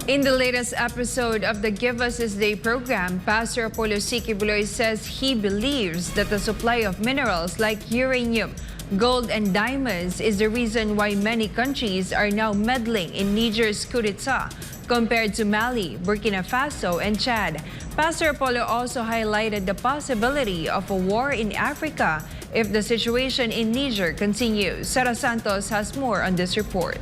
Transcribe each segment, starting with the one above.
In the latest episode of the Give Us This Day program, Pastor Quiboloy says he believes that the supply of minerals like uranium, gold and diamonds is the reason why many countries are now meddling in Niger's coup d'etat compared to Mali, Burkina Faso and Chad. Pastor Apollo also highlighted the possibility of a war in Africa if the situation in Niger continues. Sarah Santos has more on this report.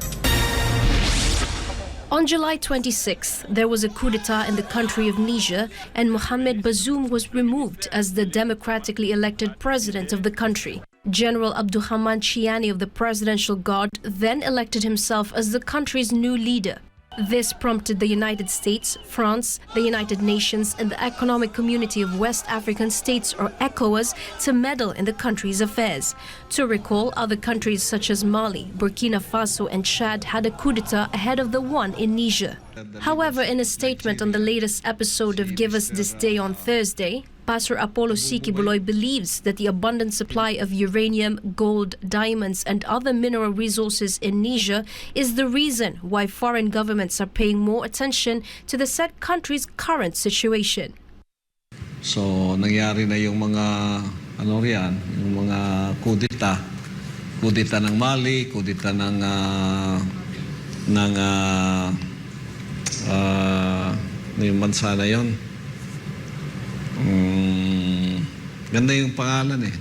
On July 26th, there was a coup d'etat in the country of Niger, and Mohamed Bazoum was removed as the democratically elected president of the country. General Abdurrahman Chiani of the Presidential Guard then elected himself as the country's new leader. This prompted the United States, France, the United Nations, and the Economic Community of West African States, or ECOWAS, to meddle in the country's affairs. To recall, other countries such as Mali, Burkina Faso, and Chad had a coup d'etat ahead of the one in Niger. However, in a statement on the latest episode of Give Us This Day on Thursday, Pastor Quiboloy believes that the abundant supply of uranium, gold, diamonds, and other mineral resources in Niger is the reason why foreign governments are paying more attention to the said country's current situation. So, nangyari na yung mga, yung mga kudita ng Mali, kudita ng yung bansa na yun. Ganda yung pangalan eh.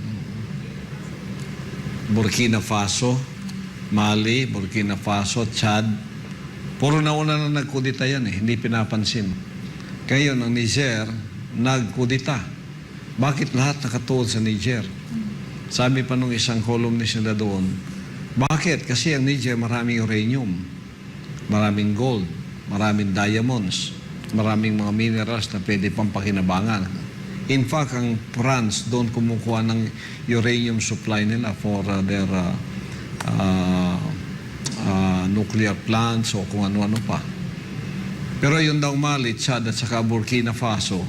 Burkina Faso, Mali, Burkina Faso, Chad. Puro nauna na nagkudita yan eh, hindi pinapansin. Ngayon, ang Niger, nagkudita. Bakit lahat nakatuon sa Niger? Sabi pa nung isang columnist nila doon, bakit? Kasi ang Niger maraming uranium, maraming gold, maraming diamonds, maraming mga minerals na pwede pang pakinabangan. In fact, ang France doon kumukuha ng uranium supply nila for their nuclear plants o kung ano-ano pa. Pero yun daw Mali, Chad at saka Burkina Faso,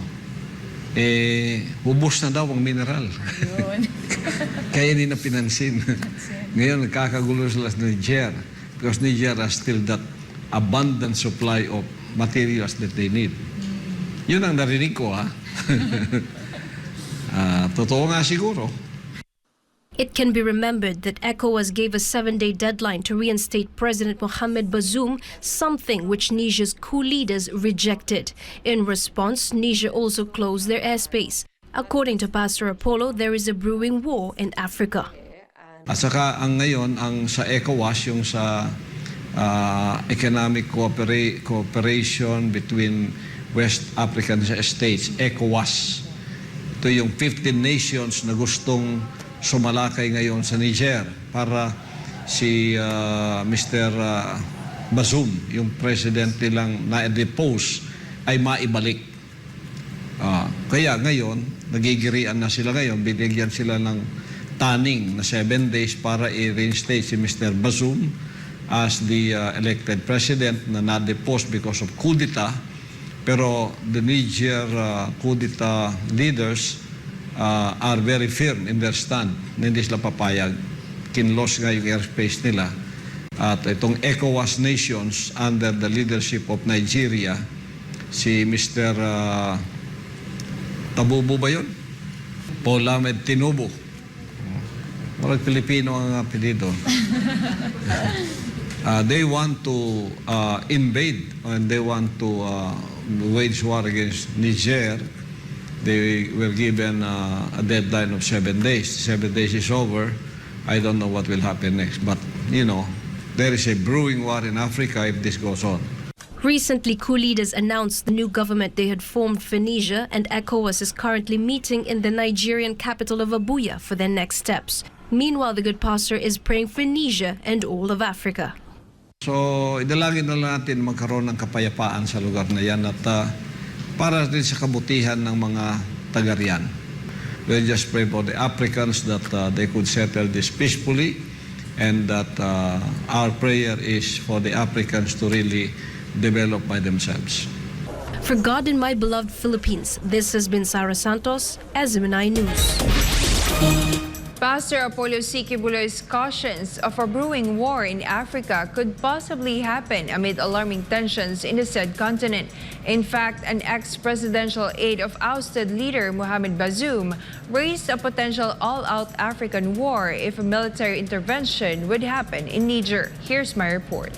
hubos na daw ang mineral. Kaya hindi na pinansin. Ngayon, nagkakagulo sila sa Niger because Niger has still that abundant supply of materials that they need. Yun ang narinig ko, ha? Totoo nga siguro. It can be remembered that ECOWAS gave a 7-day deadline to reinstate President Mohamed Bazoum, something which Niger's coup leaders rejected. In response, Niger also closed their airspace. According to Pastor Apollo, there is a brewing war in Africa. At saka ang ngayon, ang sa ECOWAS, yung sa economic cooperation between West African states, ECOWAS. Ito yung 15 nations na gustong sumalakay ngayon sa Niger para si Mr. Bazoum, yung president nilang na-depose, ay maibalik. Kaya ngayon, nagigirian na sila ngayon, binigyan sila ng taning na 7 days para i-reinstate si Mr. Bazoum as the elected president na na-depose because of coup d'etat. Pero the Niger coup d'etat leaders are very firm in their stand na hindi sila papayag. Kinlos nga yung airspace nila. At itong ECOWAS nations under the leadership of Nigeria, si Mr. Tabubo ba yun? Paul Ahmed Tinubu. Walang Pilipino ang apelido. They want to invade and they want to wage war against Niger. They were given a deadline of 7 days. 7 days is over. I don't know what will happen next. But, you know, there is a brewing war in Africa if this goes on. Recently, coup leaders announced the new government they had formed for Niger, and ECOWAS is currently meeting in the Nigerian capital of Abuja for their next steps. Meanwhile, the good pastor is praying for Niger and all of Africa. So, idalangin na lang natin magkaroon ng kapayapaan sa lugar na yan at para din sa kabutihan ng mga taga-riyan. We'll just pray for the Africans that they could settle this peacefully and that our prayer is for the Africans to really develop by themselves. For God and my beloved Philippines, this has been Sarah Santos, SMNI News. Pastor Apollo Quiboloy's cautions of a brewing war in Africa could possibly happen amid alarming tensions in the said continent. In fact, an ex-presidential aide of ousted leader Mohamed Bazoum raised a potential all-out African war if a military intervention would happen in Niger. Here's my report.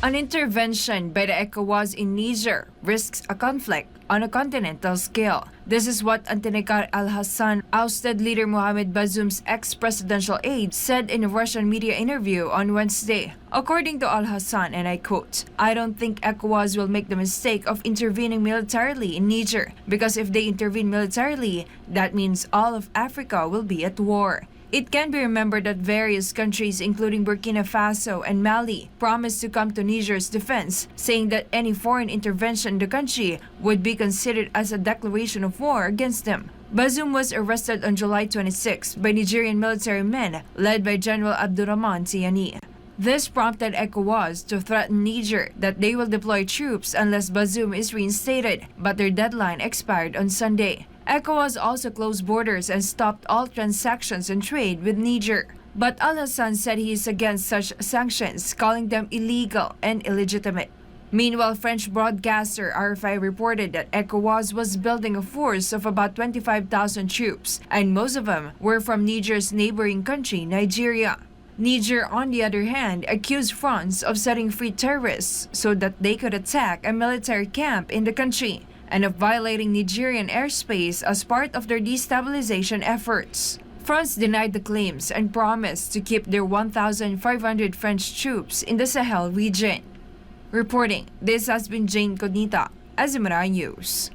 An intervention by the ECOWAS in Niger risks a conflict on a continental scale. This is what Antenecar al-Hassan, ousted leader Mohamed Bazoum's ex-presidential aide, said in a Russian media interview on Wednesday. According to al-Hassan, and I quote, "I don't think ECOWAS will make the mistake of intervening militarily in Niger, because if they intervene militarily, that means all of Africa will be at war." It can be remembered that various countries, including Burkina Faso and Mali, promised to come to Niger's defense, saying that any foreign intervention in the country would be considered as a declaration of war against them. Bazoum was arrested on July 26 by Nigerian military men led by General Abdurrahman Tiani. This prompted ECOWAS to threaten Niger that they will deploy troops unless Bazoum is reinstated, but their deadline expired on Sunday. ECOWAS also closed borders and stopped all transactions and trade with Niger. But al-Hassan said he is against such sanctions, calling them illegal and illegitimate. Meanwhile, French broadcaster RFI reported that ECOWAS was building a force of about 25,000 troops, and most of them were from Niger's neighboring country, Nigeria. Niger, on the other hand, accused France of setting free terrorists so that they could attack a military camp in the country, and of violating Nigerian airspace as part of their destabilization efforts. France denied the claims and promised to keep their 1,500 French troops in the Sahel region. Reporting, this has been Jane Conita, Azimara News.